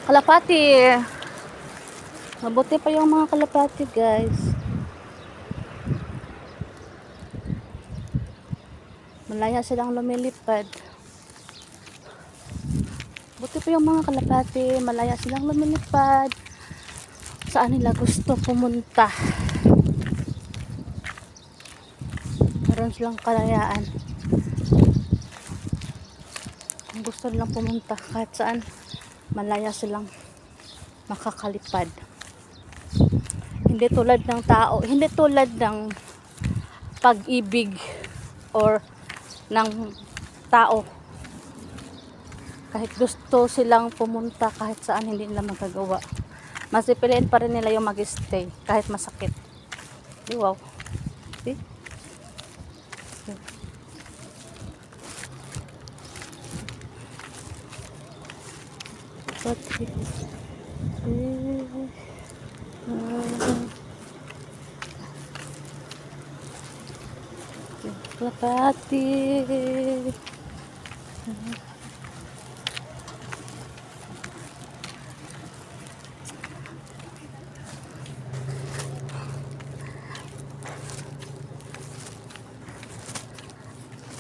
Kalapati. Mabuti pa yung mga kalapati, guys. Malaya silang lumilipad. Buti pa yung mga kalapati. Malaya silang lumilipad. Saan nila gusto pumunta. Meron silang kalayaan. Kung gusto nilang pumunta kahit saan, malaya silang makakalipad. Hindi tulad ng tao, hindi tulad ng pag-ibig or ng tao. Kahit gusto silang pumunta kahit saan, hindi nila magagawa. Mas pipiliin pa rin nila yung mag-stay kahit masakit. Wow. See? Kalapati.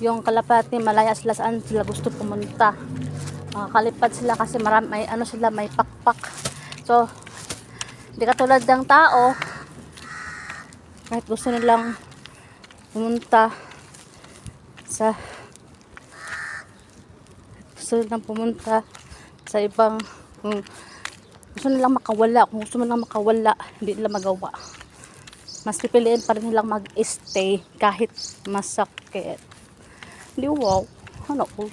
Yung kalapati, malaya sila saan sila gusto pumunta. Makakalipad sila kasi marami, may ano sila, may pakpak. So, hindi katulad ng tao, kahit gusto nilang pumunta sa ibang, gusto nilang makawala, kung gusto nilang makawala, hindi nila magawa. Mas pipiliin pa rin nilang mag-stay kahit masakit. Di wow, ano cool.